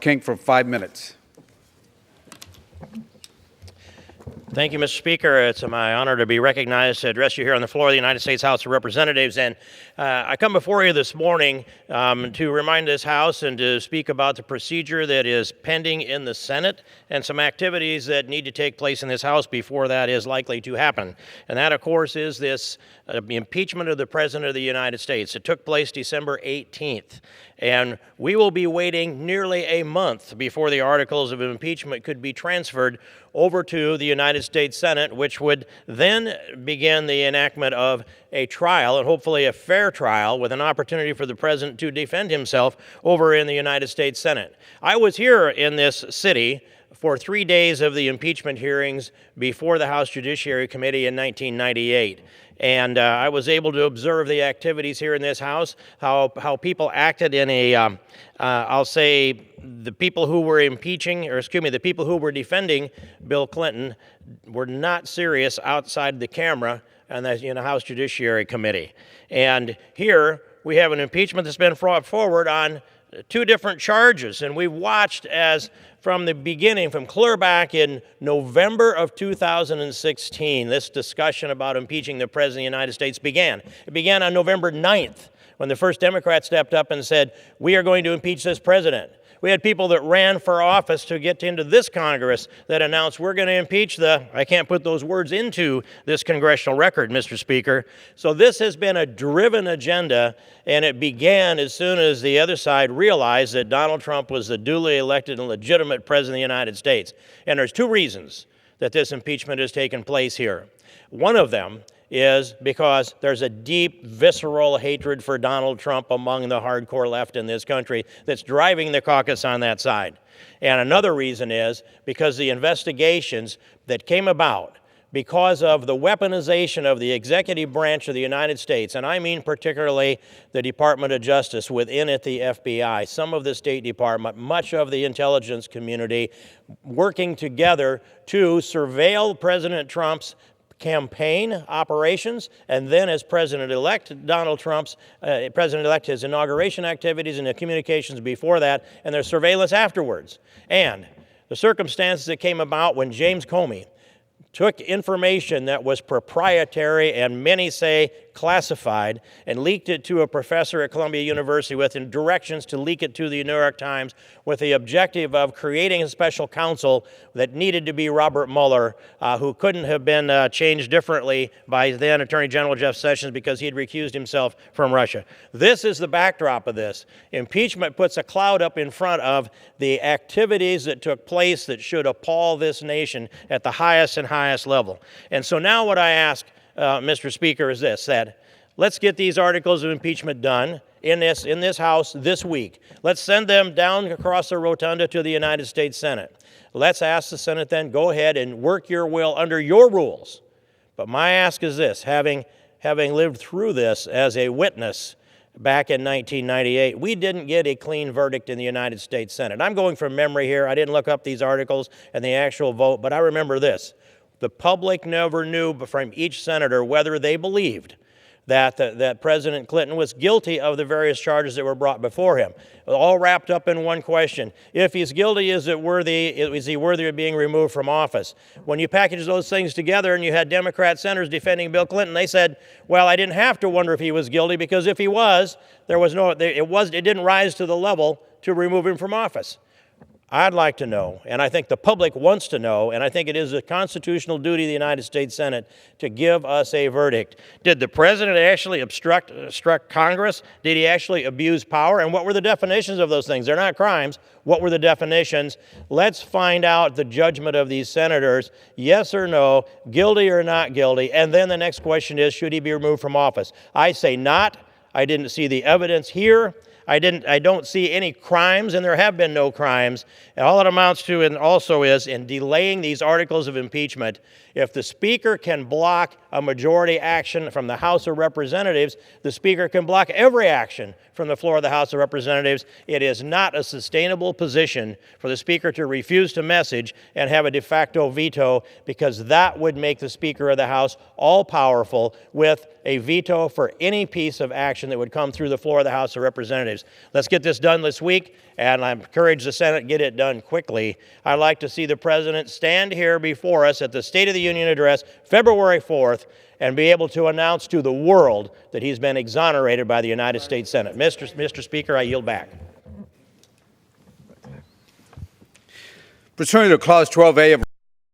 King for 5 minutes. Thank you, Mr. Speaker. It's my honor to be recognized to address you here on the floor of the United States House of Representatives. And I come before you this morning to remind this House and to speak about the procedure that is pending in the Senate and some activities that need to take place in this House before that is likely to happen. And that, of course, is this impeachment of the President of the United States. It took place December 18th. And we will be waiting nearly a month before the articles of impeachment could be transferred over to the United States Senate, which would then begin the enactment of a trial, and hopefully a fair trial, with an opportunity for the President to defend himself over in the United States Senate. I was here in this city for 3 days of the impeachment hearings before the House Judiciary Committee in 1998. And I was able to observe the activities here in this House, how people acted in a, I'll say, the people who were the people who were defending Bill Clinton were not serious outside the camera and in the House Judiciary Committee. And here we have an impeachment that's been brought forward on 2 different charges, and we've watched as from the beginning, from clear back in November of 2016, this discussion about impeaching the President of the United States began. It began on November 9th, when the first Democrat stepped up and said, we are going to impeach this president. We had people that ran for office to get into this Congress that announced we're going to impeach I can't put those words into this congressional record, Mr. Speaker. So this has been a driven agenda, and it began as soon as the other side realized that Donald Trump was the duly elected and legitimate President of the United States. And there's 2 reasons that this impeachment has taken place here. One of them is because there's a deep, visceral hatred for Donald Trump among the hardcore left in this country that's driving the caucus on that side. And another reason is because the investigations that came about because of the weaponization of the executive branch of the United States, and I mean particularly the Department of Justice, within it the FBI, some of the State Department, much of the intelligence community, working together to surveil President Trump's campaign operations, and then as President-elect Donald Trump's, President-elect his inauguration activities and the communications before that, and their surveillance afterwards. And the circumstances that came about when James Comey took information that was proprietary and many say classified and leaked it to a professor at Columbia University with directions to leak it to the New York Times with the objective of creating a special counsel that needed to be Robert Mueller, who couldn't have been changed differently by then Attorney General Jeff Sessions because he had recused himself from Russia. This is the backdrop of this. Impeachment puts a cloud up in front of the activities that took place that should appall this nation at the highest and highest level. And so now what I ask, Mr. Speaker, is this, that let's get these articles of impeachment done in this House this week. Let's send them down across the rotunda to the United States Senate. Let's ask the Senate then, go ahead and work your will under your rules. But my ask is this, having lived through this as a witness back in 1998, we didn't get a clean verdict in the United States Senate. I'm going from memory here. I didn't look up these articles and the actual vote, but I remember this. The public never knew from each senator whether they believed that President Clinton was guilty of the various charges that were brought before him, all wrapped up in one question. If he's guilty, is he worthy of being removed from office? When you package those things together and you had Democrat senators defending Bill Clinton, they said, well, I didn't have to wonder if he was guilty because if he was, it didn't rise to the level to remove him from office. I'd like to know, and I think the public wants to know, and I think it is a constitutional duty of the United States Senate to give us a verdict. Did the president actually obstruct Congress? Did he actually abuse power? And what were the definitions of those things? They're not crimes. What were the definitions? Let's find out the judgment of these senators, yes or no, guilty or not guilty, and then the next question is, should he be removed from office? I say not. I didn't see the evidence here. I don't see any crimes, and there have been no crimes. And all it amounts to and also is in delaying these articles of impeachment, if the Speaker can block a majority action from the House of Representatives, the Speaker can block every action from the floor of the House of Representatives. It is not a sustainable position for the Speaker to refuse to message and have a de facto veto, because that would make the Speaker of the House all-powerful with a veto for any piece of action that would come through the floor of the House of Representatives. Let's get this done this week, and I encourage the Senate to get it done quickly. I'd like to see the President stand here before us at the State of the Union address, February 4th, and be able to announce to the world that he's been exonerated by the United States Senate. Mr. Speaker, I yield back. Pursuant to Clause 12A of